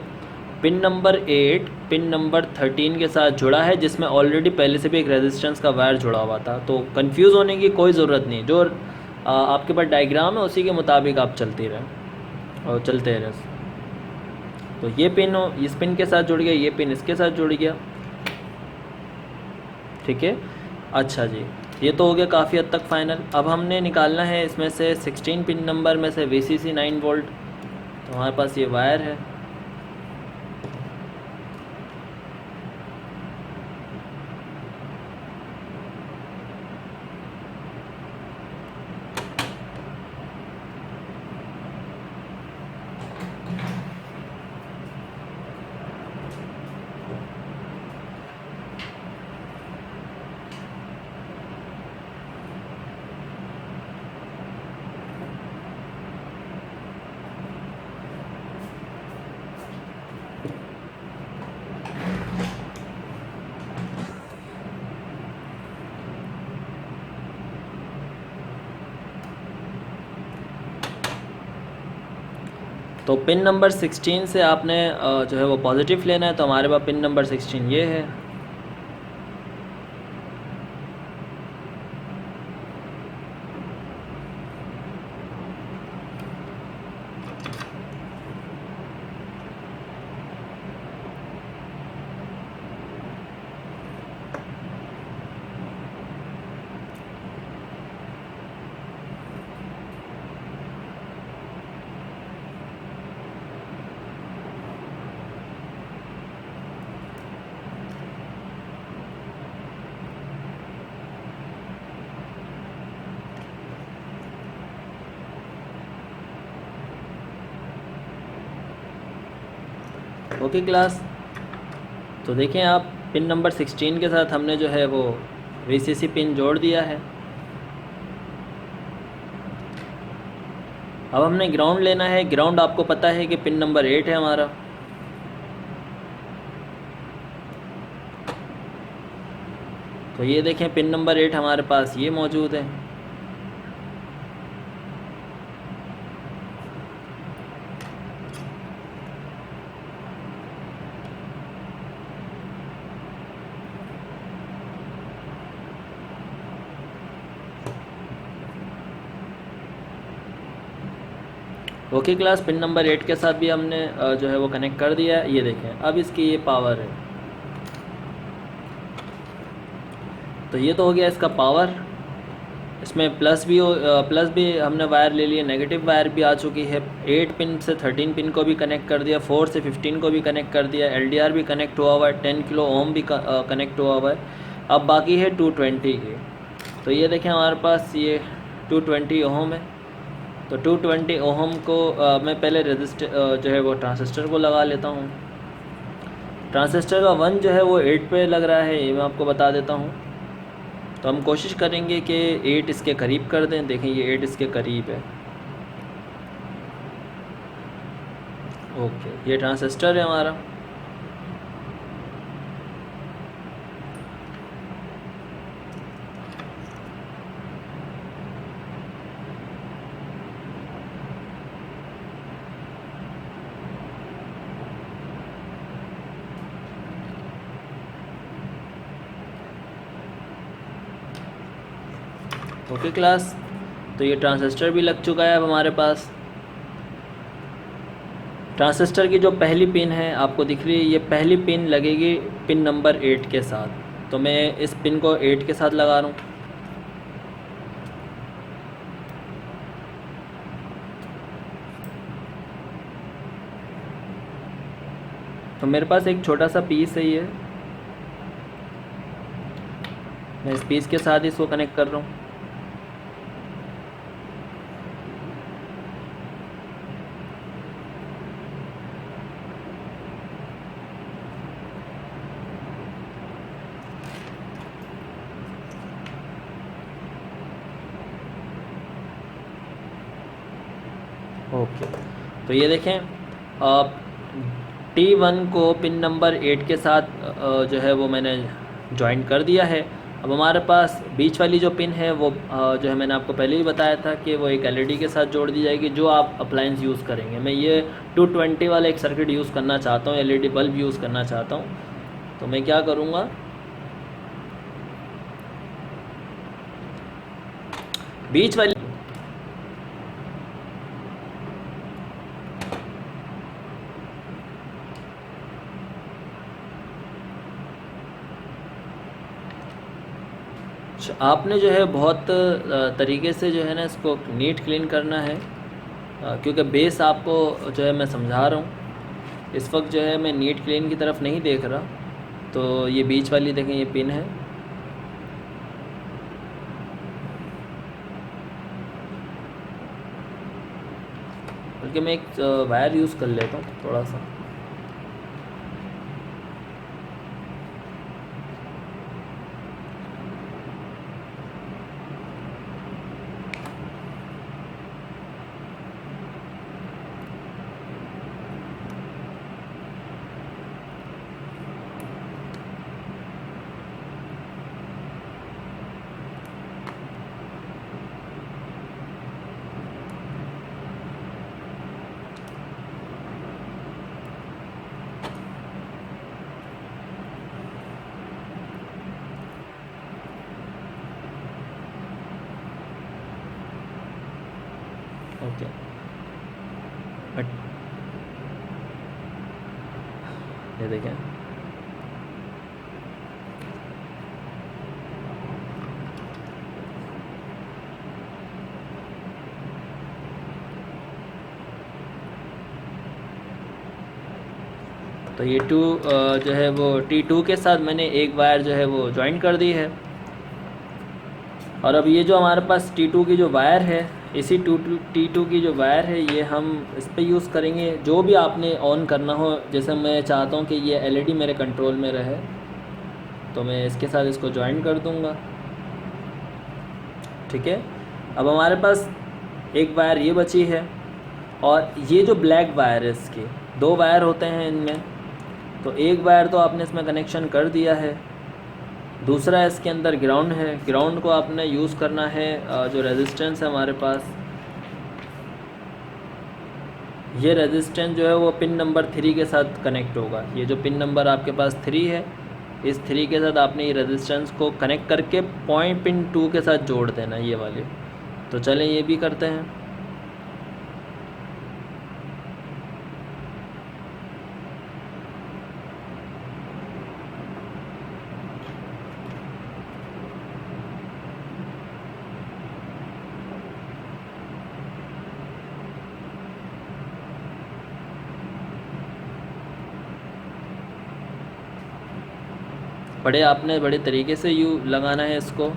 पिन नंबर 8 पिन नंबर 13 के साथ जुड़ा है, जिसमें ऑलरेडी पहले से भी एक रेजिस्टेंस का वायर जुड़ा हुआ था। तो कंफ्यूज होने की कोई ज़रूरत नहीं, जो आपके पास डायग्राम है उसी के मुताबिक आप चलते रहें और चलते रहे। तो ये पिन इस पिन के साथ जुड़ गया, ये पिन इसके साथ जुड़ गया, ठीक है। अच्छा जी, ये तो हो गया काफ़ी हद तक फाइनल। अब हमने निकालना है इसमें से 16 पिन नंबर में से VCC 9 वोल्ट। तो हमारे पास ये वायर है, तो पिन नंबर 16 से आपने जो है वो पॉजिटिव लेना है। तो हमारे पास पिन नंबर 16 ये है, ओके क्लास। तो देखें आप, पिन नंबर 16 के साथ हमने जो है वो VCC पिन जोड़ दिया है। अब हमने ग्राउंड लेना है। ग्राउंड आपको पता है कि पिन नंबर 8 है हमारा। तो ये देखें, पिन नंबर 8 हमारे पास ये मौजूद है। ओके क्लास, पिन नंबर 8 के साथ भी हमने जो है वो कनेक्ट कर दिया है। ये देखें, अब इसकी ये पावर है। तो ये तो हो गया इसका पावर। इसमें प्लस भी हमने वायर ले लिया, नेगेटिव वायर भी आ चुकी है। 8 पिन से 13 पिन को भी कनेक्ट कर दिया, 4 से 15 को भी कनेक्ट कर दिया, LDR भी कनेक्ट हुआ हुआ है, 10 किलो ओम भी कनेक्ट हुआ हुआ है। अब बाकी है 220 की। तो ये देखें, हमारे पास ये 220 ओम है। तो 220 ओम को मैं पहले जो है वो ट्रांजिस्टर को लगा लेता हूँ। ट्रांजिस्टर का 1 जो है वो 8 पे लग रहा है, ये मैं आपको बता देता हूँ। तो हम कोशिश करेंगे कि 8 इसके करीब कर दें। देखें ये 8 इसके करीब है। ओके, ये ट्रांजिस्टर है हमारा। ओके क्लास, तो ये ट्रांजिस्टर भी लग चुका है अब हमारे पास। ट्रांजिस्टर की जो पहली पिन है आपको दिख रही है, ये पहली पिन लगेगी पिन नंबर 8 के साथ। तो मैं इस पिन को 8 के साथ लगा रहा हूँ। तो मेरे पास एक छोटा सा पीस है, ये मैं इस पीस के साथ इसको कनेक्ट कर रहा हूँ। ओके, तो ये देखें T1 को पिन नंबर 8 के साथ जो है वो मैंने ज्वाइन कर दिया है। अब हमारे पास बीच वाली जो पिन है वो जो है मैंने आपको पहले ही बताया था कि वो एक एलईडी के साथ जोड़ दी जाएगी, जो आप अप्लायंस यूज़ करेंगे। मैं ये 220 वाला एक सर्किट यूज़ करना चाहता हूँ, एलईडी बल्ब यूज़ करना चाहता हूँ। तो मैं क्या करूँगा, बीच वाली आपने जो है बहुत तरीके से जो है ना इसको नीट क्लीन करना है, क्योंकि बेस आपको जो है मैं समझा रहा हूँ। इस वक्त जो है मैं नीट क्लीन की तरफ नहीं देख रहा। तो ये बीच वाली देखें, ये पिन है। बल्कि मैं एक वायर यूज़ कर लेता हूँ थोड़ा सा। ओके, बट ये देखें, तो ये जो है वो T2 के साथ मैंने एक वायर जो है वो ज्वाइन कर दी है। और अब ये जो हमारे पास T2 की जो वायर है, इसी T2 की जो वायर है ये हम इस पर यूज़ करेंगे। जो भी आपने ऑन करना हो, जैसे मैं चाहता हूँ कि ये एलईडी मेरे कंट्रोल में रहे, तो मैं इसके साथ इसको ज्वाइन कर दूँगा। ठीक है, अब हमारे पास एक वायर ये बची है, और ये जो ब्लैक वायर है, इसके 2 वायर होते हैं इनमें। तो एक वायर तो आपने इसमें कनेक्शन कर दिया है, दूसरा इसके अंदर ग्राउंड है। ग्राउंड को आपने यूज़ करना है, जो रेजिस्टेंस है हमारे पास, ये रेजिस्टेंस जो है वो पिन नंबर 3 के साथ कनेक्ट होगा। ये जो पिन नंबर आपके पास 3 है, इस 3 के साथ आपने ये रेजिस्टेंस को कनेक्ट करके पॉइंट पिन 2 के साथ जोड़ देना, ये वाले। तो चलें ये भी करते हैं। आपने बड़े तरीके से लगाना है इसको।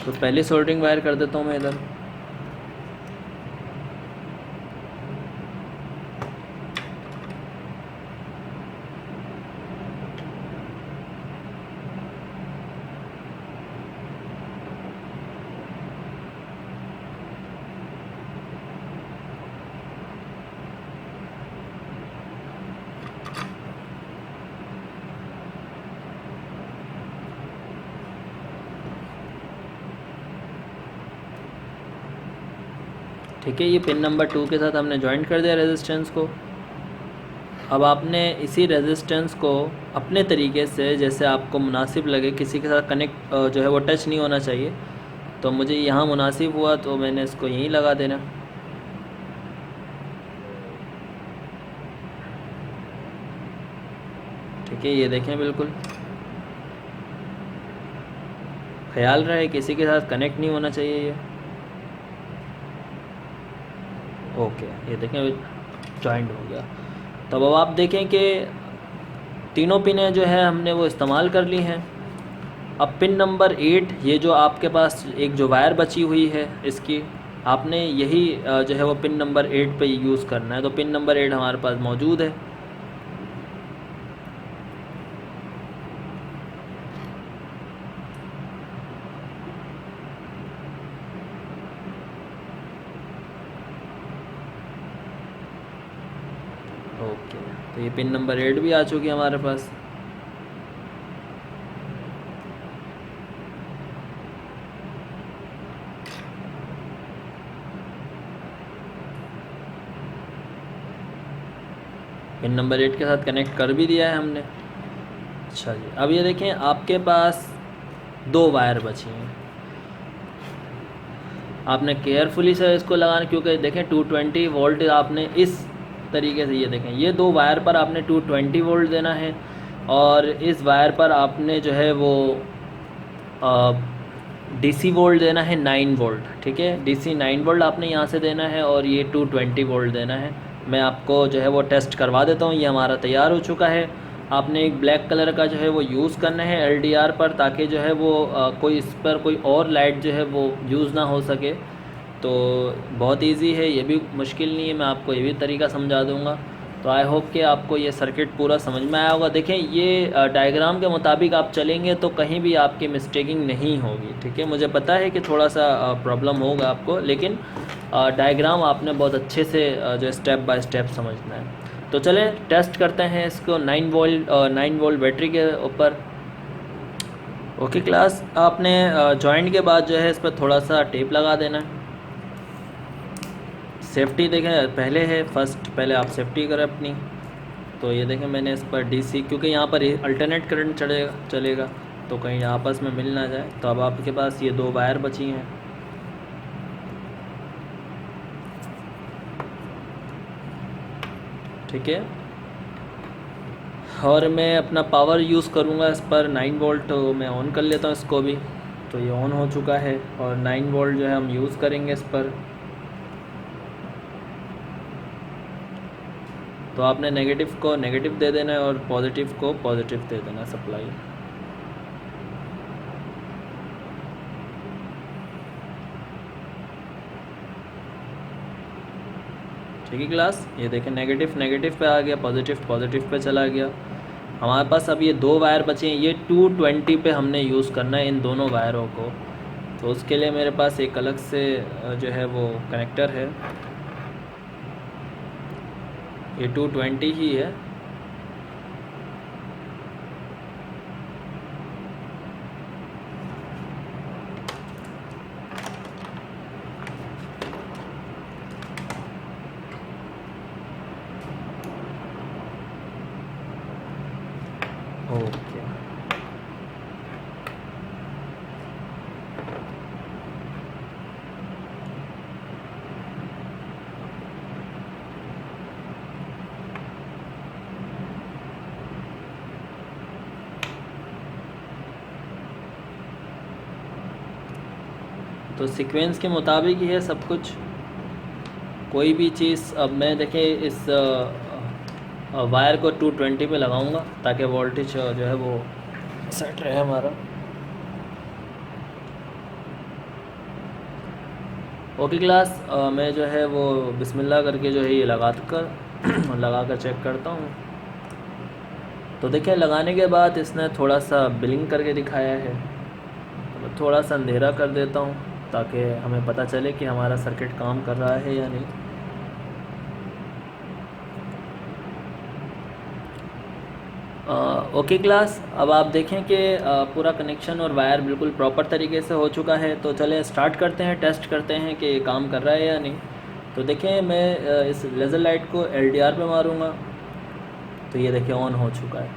तो पहले सोल्डरिंग वायर कर देता हूँ मैं इधर। ठीक है, ये पिन नंबर 2 के साथ हमने ज्वाइन कर दिया रेजिस्टेंस को। अब आपने इसी रेजिस्टेंस को अपने तरीके से जैसे आपको मुनासिब लगे, किसी के साथ कनेक्ट जो है वो टच नहीं होना चाहिए, तो मुझे यहाँ मुनासिब हुआ तो मैंने इसको यहीं लगा देना। ठीक है, ये देखें, बिल्कुल ख्याल रहे किसी के साथ कनेक्ट नहीं होना चाहिए ये। ओके, ये देखें जॉइंट हो गया। तब अब आप देखें कि तीनों पिनें जो है हमने वो इस्तेमाल कर ली हैं। अब पिन नंबर 8, ये जो आपके पास एक जो वायर बची हुई है इसकी, आपने यही जो है वो पिन नंबर 8 पे यूज़ करना है। तो पिन नंबर 8 हमारे पास मौजूद है। ओके, तो ये पिन नंबर 8 भी आ चुकी है हमारे पास। पिन नंबर 8 के साथ कनेक्ट कर भी दिया है हमने। अच्छा जी, अब ये देखें आपके पास 2 वायर बची हैं। आपने केयरफुली से इसको लगाना, क्योंकि देखें 220 वोल्ट आपने इस तरीके से, ये देखें ये 2 वायर पर आपने 220 वोल्ट देना है, और इस वायर पर आपने जो है वो डीसी वोल्ट देना है 9 वोल्ट। ठीक है, डीसी 9 वोल्ट आपने यहाँ से देना है, और ये 220 वोल्ट देना है। मैं आपको जो है वो टेस्ट करवा देता हूँ। ये हमारा तैयार हो चुका है। आपने एक ब्लैक कलर का जो है वो यूज़ करना है एलडीआर पर, ताकि जो है वो कोई इस पर कोई और लाइट जो है वो यूज़ ना हो सके। तो बहुत इजी है, ये भी मुश्किल नहीं है, मैं आपको ये भी तरीका समझा दूँगा। तो आई होप कि आपको ये सर्किट पूरा समझ में आया होगा। देखें ये डायग्राम के मुताबिक आप चलेंगे तो कहीं भी आपकी मिस्टेकिंग नहीं होगी। ठीक है, मुझे पता है कि थोड़ा सा प्रॉब्लम होगा आपको, लेकिन डायग्राम आपने बहुत अच्छे से जो स्टेप बाय स्टेप समझना है। तो चलें टेस्ट करते हैं इसको 9 वोल्ट बैटरी के ऊपर। ओके क्लास, आपने जॉइंट के बाद जो है इस पर थोड़ा सा टेप लगा देना है। सेफ्टी देखें पहले है, फर्स्ट पहले आप सेफ्टी करें अपनी। तो ये देखें मैंने इस पर डीसी, क्योंकि यहाँ पर अल्टरनेट करंट चलेगा तो कहीं आपस में मिल ना जाए। तो अब आपके पास ये 2 वायर बची हैं। ठीक है, और मैं अपना पावर यूज़ करूँगा इस पर 9 वोल्ट। तो मैं ऑन कर लेता हूँ इसको भी। तो ये ऑन हो चुका है, और 9 वोल्ट जो है हम यूज़ करेंगे इस पर। तो आपने नेगेटिव को नेगेटिव दे देना है, और पॉजिटिव को पॉजिटिव दे देना सप्लाई। ठीक है क्लास, ये देखें नेगेटिव नेगेटिव पे आ गया, पॉजिटिव पॉजिटिव पे चला गया। हमारे पास अब ये 2 वायर बचे हैं। ये 220 पे हमने यूज़ करना है इन दोनों वायरों को। तो उसके लिए मेरे पास एक अलग से जो है वो कनेक्टर है। ये 220 ही है। ओके, तो सीक्वेंस के मुताबिक ही है सब कुछ। कोई भी चीज़, अब मैं देखें इस वायर को 220 पे लगाऊंगा ताकि वोल्टेज जो है वो सेट रहे हमारा। ओके क्लास, मैं जो है वो बिस्मिल्लाह करके जो है ये लगा कर चेक करता हूँ। तो देखिए लगाने के बाद इसने थोड़ा सा ब्लिंक करके दिखाया है। तो मैं थोड़ा सा अंधेरा कर देता हूँ ताकि हमें पता चले कि हमारा सर्किट काम कर रहा है या नहीं। ओके क्लास, अब आप देखें कि पूरा कनेक्शन और वायर बिल्कुल प्रॉपर तरीके से हो चुका है। तो चलें स्टार्ट करते हैं, टेस्ट करते हैं कि ये काम कर रहा है या नहीं। तो देखें मैं इस लेज़र लाइट को LDR पे मारूंगा तो ये देखिए ऑन हो चुका है।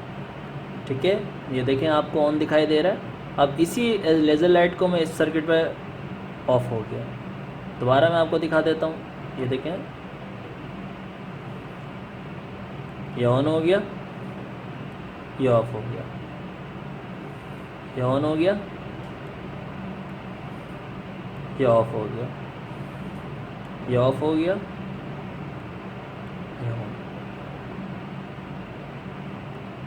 ठीक है, ये देखें आपको ऑन दिखाई दे रहा है। अब इसी लेज़र लाइट को मैं इस सर्किट पे ऑफ हो गया। दोबारा मैं आपको दिखा देता हूँ, ये देखें ये ऑन हो गया, ये ऑफ हो गया, ये ऑन हो गया, ये ऑफ हो गया, ये ऑफ हो गया, ये ऑन,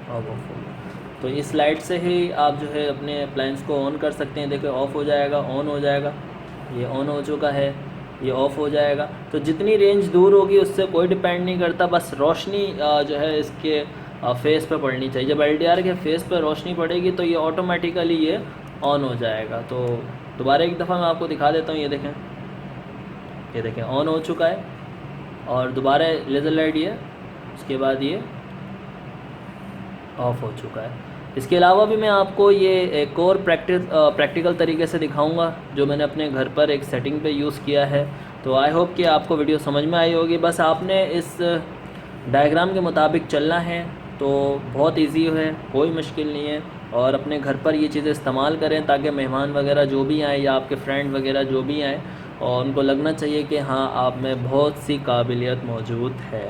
अब ऑफ हो गया। तो इस लाइट से ही आप जो है अपने अप्लायंस को ऑन कर सकते हैं। देखिए ऑफ़ हो जाएगा, ऑन हो जाएगा, ये ऑन हो चुका है, ये ऑफ़ हो जाएगा। तो जितनी रेंज दूर होगी उससे कोई डिपेंड नहीं करता, बस रोशनी जो है इसके फेस पे पड़नी चाहिए। जब LDR के फेस पे रोशनी पड़ेगी तो ये ऑटोमेटिकली ये ऑन हो जाएगा। तो दोबारा एक दफ़ा मैं आपको दिखा देता हूँ, ये देखें ऑन हो चुका है और दोबारा लेज़र लाइट ये उसके बाद ये ऑफ हो चुका है। इसके अलावा भी मैं आपको ये एक और प्रैक्टिकल तरीके से दिखाऊंगा जो मैंने अपने घर पर एक सेटिंग पे यूज़ किया है। तो आई होप कि आपको वीडियो समझ में आई होगी। बस आपने इस डायग्राम के मुताबिक चलना है, तो बहुत इजी है, कोई मुश्किल नहीं है। और अपने घर पर ये चीज़ें इस्तेमाल करें ताकि मेहमान वगैरह जो भी आए या आपके फ्रेंड वगैरह जो भी आए और उनको लगना चाहिए कि हाँ आप में बहुत सी काबिलियत मौजूद है।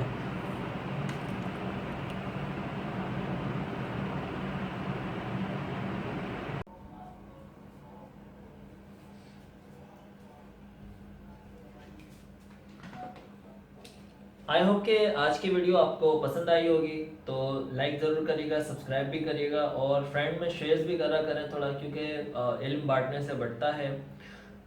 आई होप कि आज की वीडियो आपको पसंद आई होगी। तो लाइक ज़रूर करिएगा, सब्सक्राइब भी करिएगा और फ्रेंड में शेयर भी करा करें थोड़ा, क्योंकि इल्म बांटने से बढ़ता है।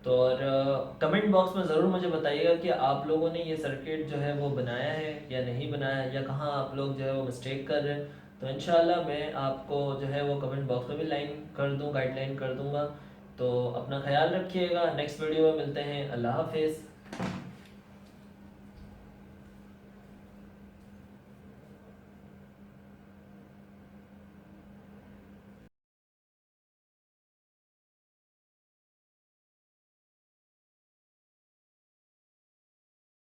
तो और कमेंट बॉक्स में ज़रूर मुझे बताइएगा कि आप लोगों ने ये सर्किट जो है वो बनाया है या नहीं बनाया, या कहाँ आप लोग जो है वो मिस्टेक कर रहे हैं। तो इंशाल्लाह मैं आपको जो है वो कमेंट बॉक्स में भी लाइन कर दूँ, गाइडलाइन कर दूँगा। तो अपना ख्याल रखिएगा, नेक्स्ट वीडियो में मिलते हैं। अल्लाह हाफिज़।